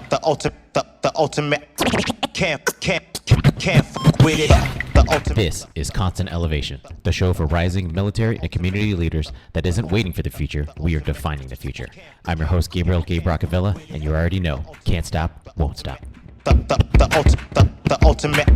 the ultimate. Can't fuck with it. The ultimate. This is Constant Elevation, the show for rising military and community leaders that isn't waiting for the future, we are defining the future. I'm your host, Gabriel Gabe Rockavilla, and you already know, can't stop, won't stop. The ultimate.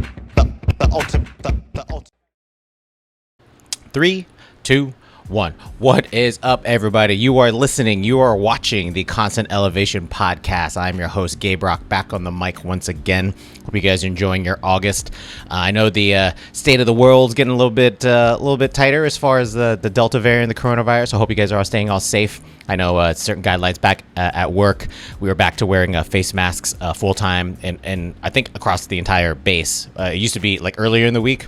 3, 2, 1. What is up, everybody? You are listening, you are watching the Constant Elevation podcast. I'm your host, Gabe Rock, back on the mic once again. Hope you guys are enjoying your August. I know the state of the world's getting a little bit tighter as far as the Delta variant, the coronavirus. I hope you guys are all staying all safe. I know certain guidelines back at work. We were back to wearing face masks full time, and I think across the entire base. It used to be like earlier in the week.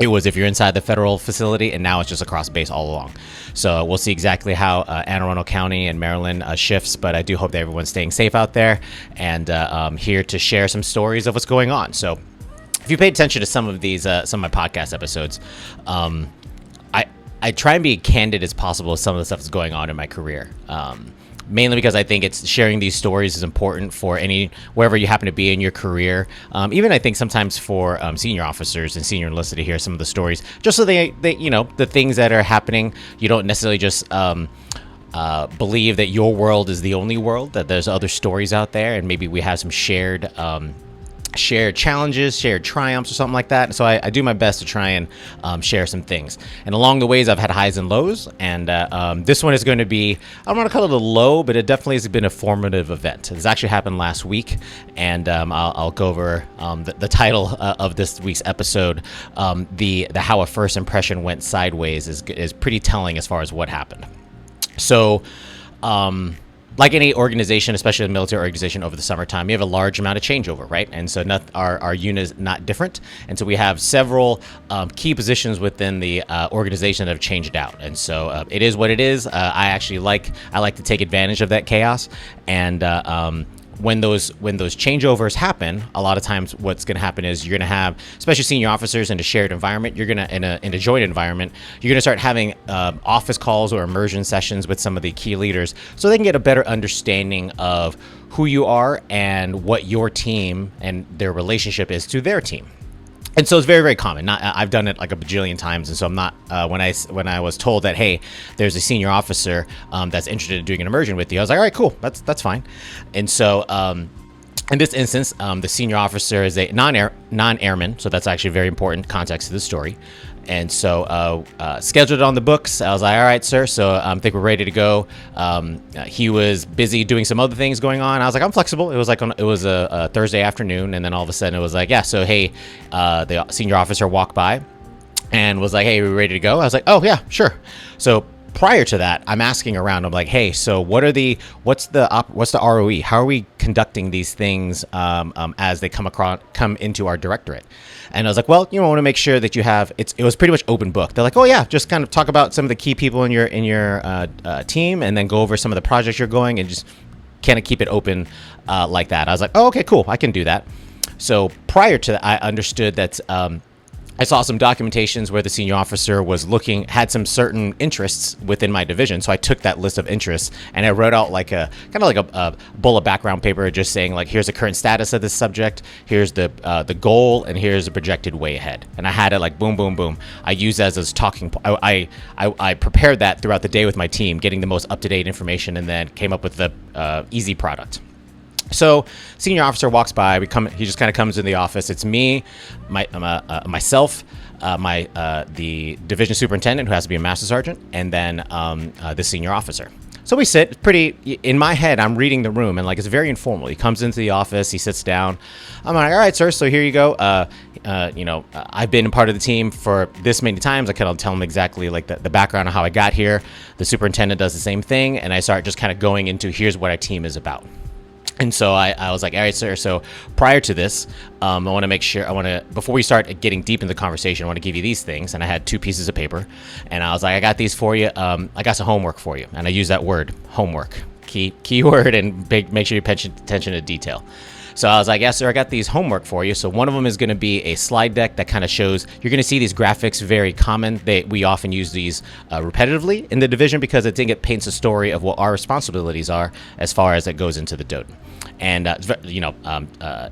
It was if you're inside the federal facility, and now it's just across base all along. So we'll see exactly how Anne Arundel County and Maryland shifts, but I do hope that everyone's staying safe out there, and I'm here to share some stories of what's going on. So if you paid attention to some of these, some of my podcast episodes, I try and be candid as possible with some of the stuff that's going on in my career. Mainly because I think it's sharing these stories is important for wherever you happen to be in your career. Even I think sometimes for senior officers and senior enlisted to hear some of the stories, just so they the things that are happening, you don't necessarily just believe that your world is the only world, that there's other stories out there, and maybe we have some shared challenges, shared triumphs, or something like that. And so I do my best to try and share some things. And along the ways, I've had highs and lows. And this one is going to be, I don't want to call it a low, but it definitely has been a formative event. This actually happened last week. And I'll go over the title of this week's episode. The how a first impression went sideways is pretty telling as far as what happened. So, like any organization, especially a military organization over the summertime, you have a large amount of changeover, right? And so our unit is not different. And so we have several key positions within the organization that have changed out. And so it is what it is. I like to take advantage of that chaos. And when those changeovers happen, a lot of times what's going to happen is you're going to have, especially senior officers in a shared environment, you're going to in a joint environment, you're going to start having office calls or immersion sessions with some of the key leaders, so they can get a better understanding of who you are and what your team and their relationship is to their team. And so it's very, very common. I've done it like a bajillion times, and so I'm not. When I was told that, hey, there's a senior officer that's interested in doing an immersion with you, I was like, all right, cool, that's fine. And so in this instance, the senior officer is a non-airman, so that's actually very important context to the story. And so scheduled it on the books. I was like, all right, sir. So I think we're ready to go. He was busy doing some other things going on. I was like, I'm flexible. It was a Thursday afternoon. And then all of a sudden it was like, yeah, so hey, the senior officer walked by and was like, hey, are we ready to go? I was like, oh yeah, sure. So prior to that, I'm asking around. I'm like, hey, so what's the ROE? How are we conducting these things as they come into our directorate? And I was like, well, I want to make sure that you have it was pretty much open book. They're like, oh yeah, just kind of talk about some of the key people in your team, and then go over some of the projects you're going, and just kind of keep it open like that. I was like, oh, okay, cool, I can do that. So prior to that, I understood that I saw some documentations where the senior officer had some certain interests within my division. So I took that list of interests and I wrote out like a bullet background paper, just saying like, here's the current status of this subject, here's the goal, and here's the projected way ahead. And I had it like boom, boom, boom. I used that as talking. I prepared that throughout the day with my team, getting the most up-to-date information, and then came up with the easy product. So senior officer walks by. He just kind of comes in the office. It's me, myself, the division superintendent, who has to be a master sergeant, and then the senior officer. So we sit in my head, I'm reading the room, and like, it's very informal. He comes into the office, he sits down. I'm like, all right, sir, so here you go. I've been a part of the team for this many times. I kind of tell him exactly like the background of how I got here. The superintendent does the same thing. And I start just kind of going into, here's what our team is about. And so I was like, all right, sir. So prior to this, I want to make sure, before we start getting deep into the conversation, I want to give you these things. And I had 2 pieces of paper, and I was like, I got these for you. I got some homework for you. And I use that word, homework, key word, and make sure you pay attention to detail. So I was like, yes, sir, I got these homework for you. So one of them is going to be a slide deck that kind of shows, you're going to see these graphics, very common. We often use these repetitively in the division because I think it paints a story of what our responsibilities are as far as it goes into the Doden. And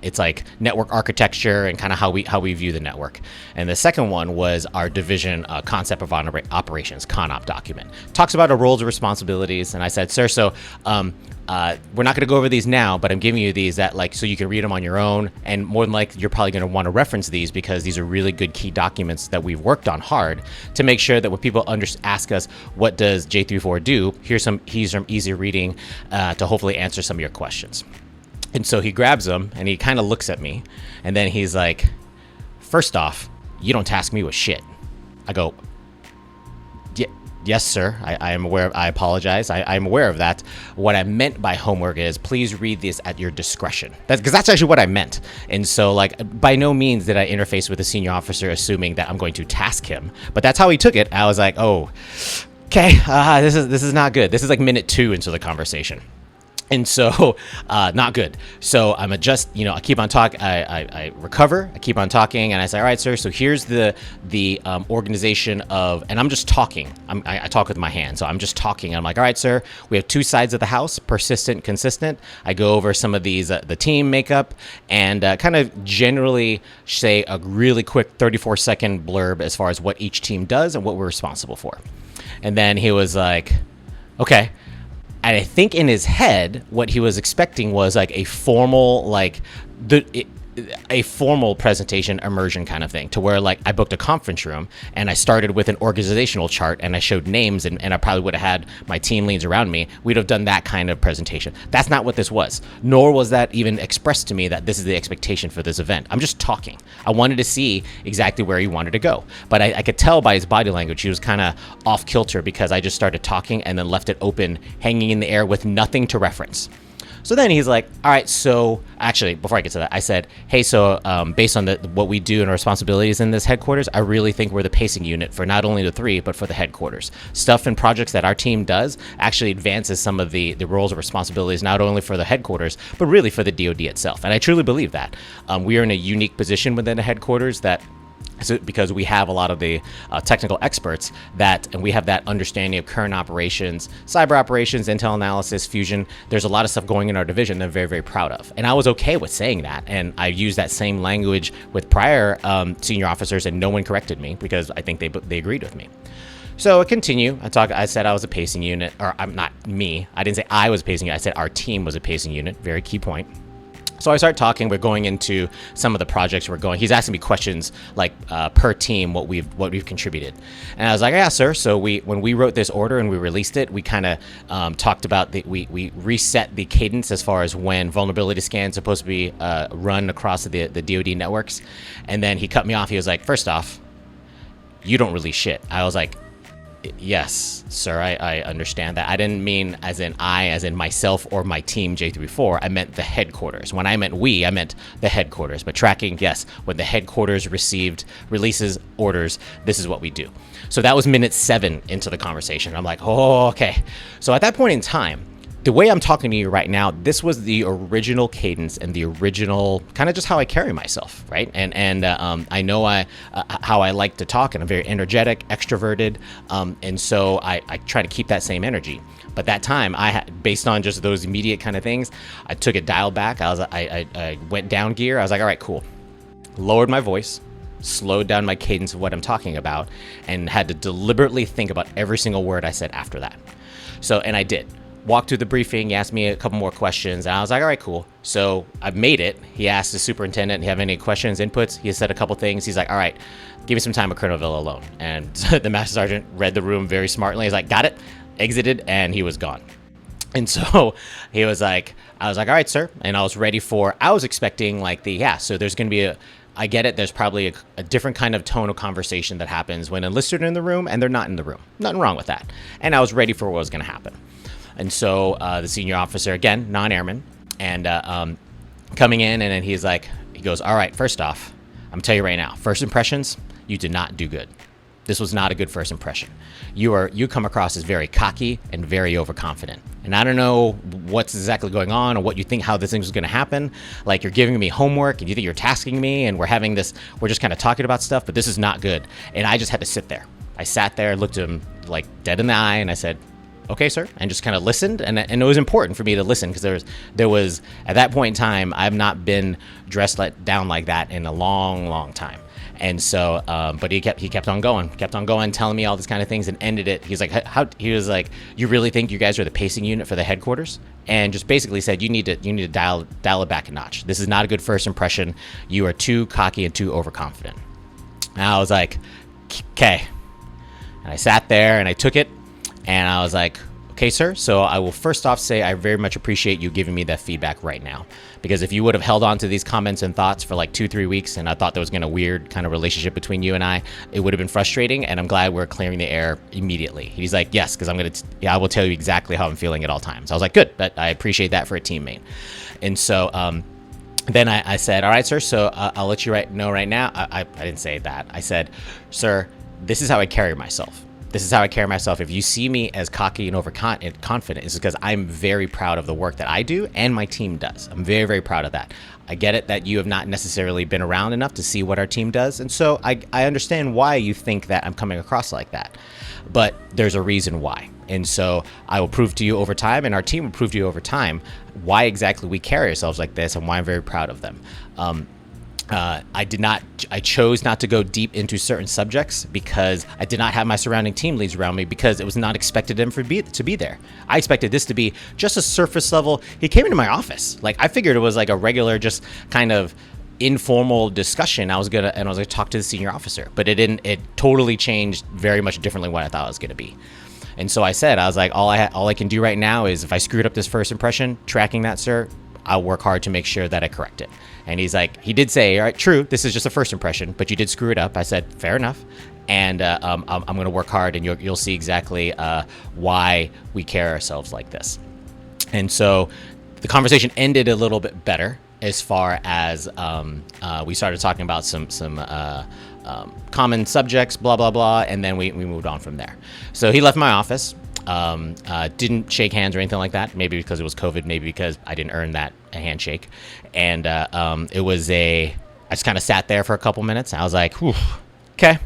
it's like network architecture and kind of how we view the network. And the second one was our division concept of operations, ConOp document. Talks about our roles and responsibilities. And I said, sir, so we're not going to go over these now, but I'm giving you these so you can read them on your own. And more than likely, you're probably going to want to reference these because these are really good key documents that we've worked on hard to make sure that when people ask us, what does J34 do? Here's some easy reading to hopefully answer some of your questions. And so he grabs them and he kind of looks at me and then he's like, first off, you don't task me with shit. I go, yes, sir. I am aware. I apologize. I'm aware of that. What I meant by homework is please read this at your discretion. Because that's actually what I meant. And so, by no means did I interface with a senior officer assuming that I'm going to task him. But that's how he took it. I was like, oh, okay. This is not good. This is like minute 2 into the conversation. And so, not good. So I keep on talking. I recover. I keep on talking, and I say, "All right, sir. So here's the organization of," and I'm just talking. I talk with my hands, so I'm just talking. I'm like, "All right, sir. We have 2 sides of the house: persistent, consistent." I go over some of these, the team makeup, and kind of generally say a really quick 34-second blurb as far as what each team does and what we're responsible for. And then he was like, "Okay." And I think in his head, what he was expecting was like a formal, a formal presentation immersion kind of thing, to where I booked a conference room and I started with an organizational chart and I showed names and I probably would have had my team leads around me. We'd have done that kind of presentation. That's not what this was, nor was that even expressed to me that this is the expectation for this event. I'm just talking. I wanted to see exactly where he wanted to go, but I could tell by his body language he was kind of off kilter because I just started talking and then left it open, hanging in the air with nothing to reference. So then he's like, all right, so actually, before I get to that, I said, hey, so based on what we do and our responsibilities in this headquarters, I really think we're the pacing unit for not only the 3, but for the headquarters. Stuff and projects that our team does actually advances some of the roles and responsibilities, not only for the headquarters, but really for the DoD itself. And I truly believe that. We are in a unique position within the headquarters because we have a lot of the technical experts and we have that understanding of current operations, cyber operations, intel analysis, fusion. There's a lot of stuff going in our division that I'm very, very proud of. And I was okay with saying that. And I used that same language with prior senior officers and no one corrected me because I think they agreed with me. So I continue. I said I was a pacing unit, or I'm not me. I didn't say I was a pacing unit. I said our team was a pacing unit. Very key point. So I start talking. We're going into some of the projects we're going. He's asking me questions per team, what we've contributed, and I was like, yeah, sir. So when we wrote this order and we released it, we kind of talked about we reset the cadence as far as when vulnerability scans are supposed to be run across the DoD networks, and then he cut me off. He was like, first off, you don't release shit. I was like, yes, sir, I understand that. I didn't mean as in myself or my team J34. I meant the headquarters. When I meant we, I meant the headquarters. But tracking, yes, when the headquarters releases orders, this is what we do. So that was minute 7 into the conversation. I'm like, oh, okay. So at that point in time, the way I'm talking to you right now, this was the original cadence and the original kind of just how I carry myself, right? And I know how I like to talk, and I'm very energetic, extroverted, and so I try to keep that same energy. But that time, based on just those immediate kind of things, I took it dialed back. I went down gear. I was like, all right, cool. Lowered my voice, slowed down my cadence of what I'm talking about, and had to deliberately think about every single word I said after that. And I did. Walked through the briefing, he asked me a couple more questions, and I was like, all right, cool. So I've made it. He asked the superintendent, do you have any questions, inputs? He said a couple things. He's like, all right, give me some time with Colonel Villa alone. And the master sergeant read the room very smartly. He's like, got it, exited, and he was gone. And so I was like, all right, sir. And I was expecting so there's going to be I get it. There's probably a different kind of tone of conversation that happens when enlisted are in the room and they're not in the room. Nothing wrong with that. And I was ready for what was going to happen. And so the senior officer, again, non-airman, and coming in, and then he goes, all right, first off, I'm going to tell you right now, first impressions, you did not do good. This was not a good first impression. You come across as very cocky and very overconfident. and I don't know what's exactly going on or what you think how this thing is going to happen. Like, you're giving me homework and you think you're tasking me, and we're just kind of talking about stuff, but this is not good. And I just had to sit there. I sat there, looked at him like dead in the eye, and I said, okay, sir, and just kind of listened. And it was important for me to listen, because there was at that point in time, I've not been let down like that in a long time. And so, but he kept on going, telling me all these kind of things, and ended it. He was like, you really think you guys are the pacing unit for the headquarters? And just basically said, you need to dial it back a notch. This is not a good first impression. You are too cocky and too overconfident. And I was like, okay. And I sat there and I took it, and I was like, okay, sir. So I will first off say I very much appreciate you giving me that feedback right now, because if you would have held on to these comments and thoughts for like 2-3 weeks, and I thought there was going to weird kind of relationship between you and I, it would have been frustrating. And I'm glad we're clearing the air immediately. He's like, yes, because I will tell you exactly how I'm feeling at all times. I was like, good, but I appreciate that for a teammate. And so, then I said, all right, sir. So I'll let you know right now. I didn't say that. I said, sir, this is how I carry myself. This is how I carry myself. If you see me as cocky and overconfident, it's because I'm very proud of the work that I do and my team does. I'm very, very proud of that. I get it that you have not necessarily been around enough to see what our team does. And so I understand why you think that I'm coming across like that. But there's a reason why. And so I will prove to you over time, and our team will prove to you over time, why exactly we carry ourselves like this and why I'm very proud of them. I chose not to go deep into certain subjects because I did not have my surrounding team leads around me, because it was not expected them to be there. I expected this to be just a surface level. He came into my office. Like, I figured it was like a regular, just kind of informal discussion. I was gonna talk to the senior officer, but it didn't. It totally changed very much differently what I thought it was gonna be. And so I was like, all I can do right now is, if I screwed up this first impression, tracking that, sir, I'll work hard to make sure that I correct it. And he's like, he did say, all right, true, this is just a first impression, but you did screw it up. I said, fair enough. And I'm going to work hard, and you'll see exactly why we carry ourselves like this. And so the conversation ended a little bit better, as far as we started talking about some common subjects, blah, blah, blah. And then we moved on from there. So he left my office. Didn't shake hands or anything like that. Maybe because it was COVID, maybe because I didn't earn a handshake. And I just kind of sat there for a couple minutes. I was like, whew, okay.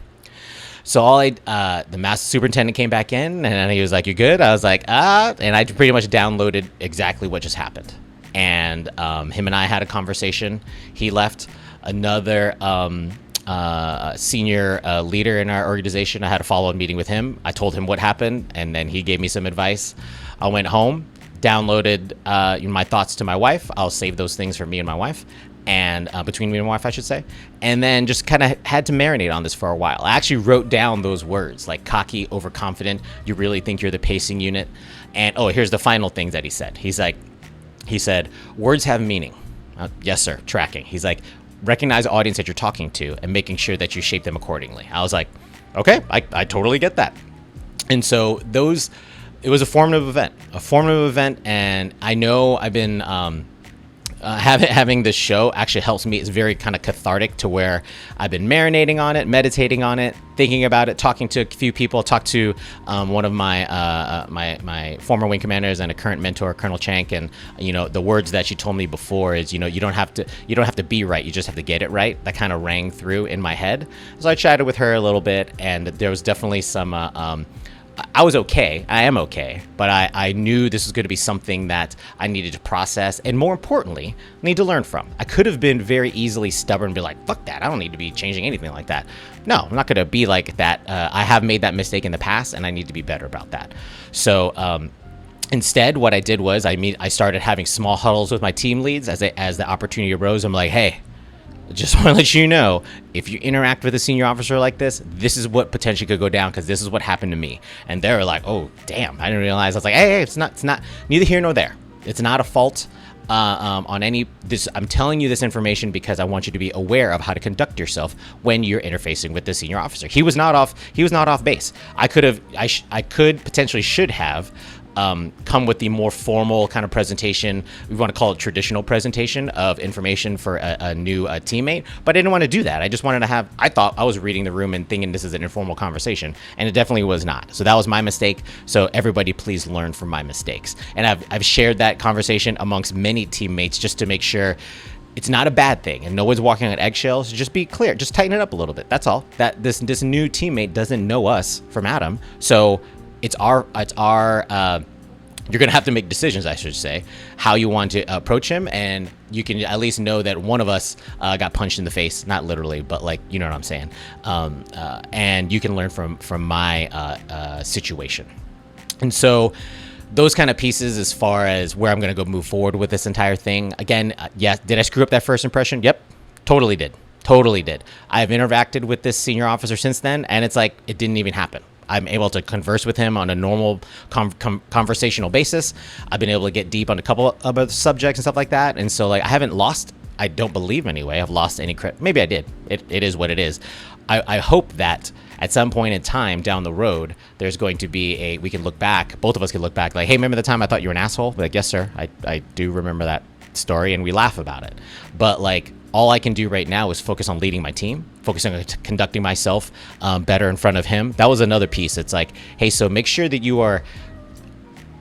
So the master superintendent came back in, and he was like, you good? I was like, and I pretty much downloaded exactly what just happened. And him and I had a conversation. He left. Another senior leader in our organization, I had a follow-up meeting with him. I told him what happened, and then he gave me some advice. I went home, downloaded my thoughts to my wife. I'll save those things for me and my wife, and between me and my wife, I should say. And then just kind of had to marinate on this for a while. I actually wrote down those words, like cocky, overconfident, you really think you're the pacing unit. And here's the final things that he said. He said, words have meaning. Yes, sir, tracking. He's like, recognize the audience that you're talking to and making sure that you shape them accordingly. I was like, okay, I totally get that. And so it was a formative event. And I know I've been, having this show actually helps me. It's very kind of cathartic, to where I've been marinating on it, meditating on it, thinking about it, talking to a few people. Talked to one of my former wing commanders and a current mentor, Colonel Chank, and the words that she told me before is, you don't have to be right, you just have to get it right. That kind of rang through in my head. So I chatted with her a little bit, and there was definitely some I was okay. I am okay. But I knew this was going to be something that I needed to process, and more importantly, need to learn from. I could have been very easily stubborn and be like, fuck that, I don't need to be changing anything like that. No, I'm not going to be like that. I have made that mistake in the past, and I need to be better about that. So instead, what I did was I started having small huddles with my team leads as the opportunity arose. I'm like, hey, just want to let you know, if you interact with a senior officer like this is what potentially could go down, because this is what happened to me. And they were like, oh, damn, I didn't realize. I was like, hey, it's not neither here nor there. It's not a fault on any this. I'm telling you this information because I want you to be aware of how to conduct yourself when you're interfacing with the senior officer. He was not off base. I could potentially should have come with the more formal kind of presentation. We want to call it traditional presentation of information for a new teammate, but I didn't want to do that. I just wanted to have, I thought I was reading the room and thinking this is an informal conversation, and it definitely was not. So that was my mistake. So everybody please learn from my mistakes. And I've shared that conversation amongst many teammates just to make sure it's not a bad thing and no one's walking on eggshells. Just be clear, just tighten it up a little bit. That's all. That this new teammate doesn't know us from Adam. So it's our you're going to have to make decisions, I should say, how you want to approach him. And you can at least know that one of us got punched in the face, not literally, but like, you know what I'm saying? And you can learn from my situation. And so those kind of pieces as far as where I'm going to go move forward with this entire thing. Again, yes, did I screw up that first impression? Yep, totally did. Totally did. I've interacted with this senior officer since then, and it's like it didn't even happen. I'm able to converse with him on a normal conversational basis. I've been able to get deep on a couple of other subjects and stuff like that. And so, like, I haven't lost, I don't believe anyway, I've lost any credit. Maybe I did. It is what it is. I hope that at some point in time down the road, there's going to be we can look back, both of us can look back, like, hey, remember the time I thought you were an asshole? Like, yes, sir, I do remember that story, and we laugh about it. But, like, all I can do right now is focus on leading my team, focusing on conducting myself better in front of him. That was another piece. It's like, hey, so make sure that you are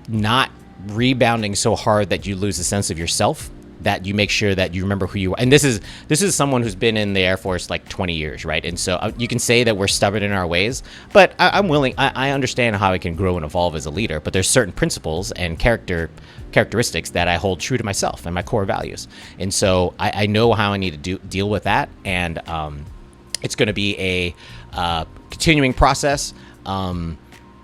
not rebounding so hard that you lose a sense of yourself, that you make sure that you remember who you are. And this is someone who's been in the Air Force like 20 years, right? And so you can say that we're stubborn in our ways, but I'm willing, I understand how I can grow and evolve as a leader, but there's certain principles and characteristics that I hold true to myself and my core values. And so I know how I need to deal with that. And it's going to be a continuing process,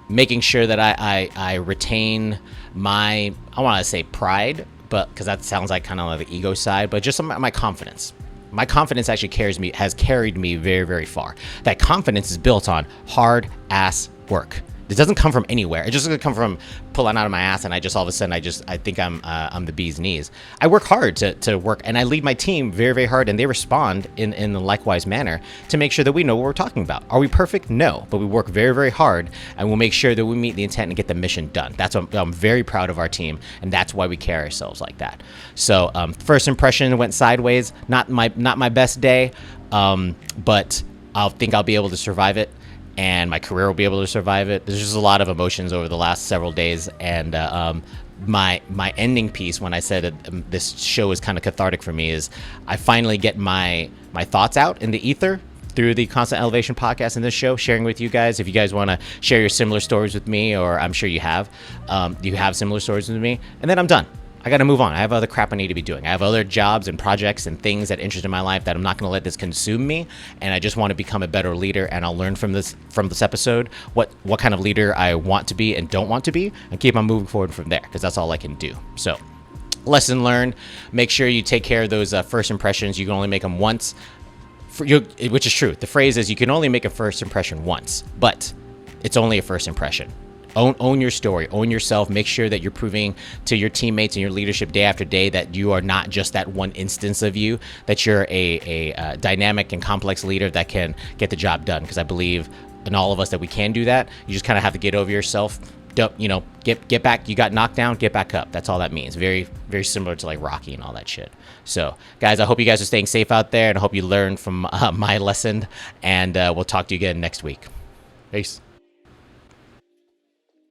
making sure that I retain my, I want to say pride, but because that sounds like kind of like the ego side, but just my confidence. My confidence actually has carried me very, very far. That confidence is built on hard ass work. It doesn't come from anywhere. It just doesn't come from pulling out of my ass and I just all of a sudden I think I'm the bee's knees. I work hard to work, and I lead my team very, very hard, and they respond in the likewise manner to make sure that we know what we're talking about. Are we perfect? No, but we work very, very hard, and we'll make sure that we meet the intent and get the mission done. That's what I'm very proud of our team, and that's why we carry ourselves like that. So first impression went sideways. Not my best day, but I think I'll be able to survive it. And my career will be able to survive it. There's just a lot of emotions over the last several days, and my ending piece when I said that this show is kind of cathartic for me is I finally get my thoughts out in the ether through the Constant Elevation podcast and this show, sharing with you guys. If you guys want to share your similar stories with me, or I'm sure you have similar stories with me, and then I'm done. I got to move on. I have other crap I need to be doing. I have other jobs and projects and things that interest in my life that I'm not going to let this consume me. And I just want to become a better leader. And I'll learn from this episode what kind of leader I want to be and don't want to be, and keep on moving forward from there, because that's all I can do. So, lesson learned. Make sure you take care of those first impressions. You can only make them once, which is true. The phrase is you can only make a first impression once, but it's only a first impression. Own your story, own yourself. Make sure that you're proving to your teammates and your leadership day after day that you are not just that one instance of you, that you're a dynamic and complex leader that can get the job done. Because I believe in all of us that we can do that. You just kind of have to get over yourself. Don't, get back. You got knocked down, get back up. That's all that means. Very, very similar to like Rocky and all that shit. So, guys, I hope you guys are staying safe out there, and I hope you learned from my lesson. And we'll talk to you again next week. Peace.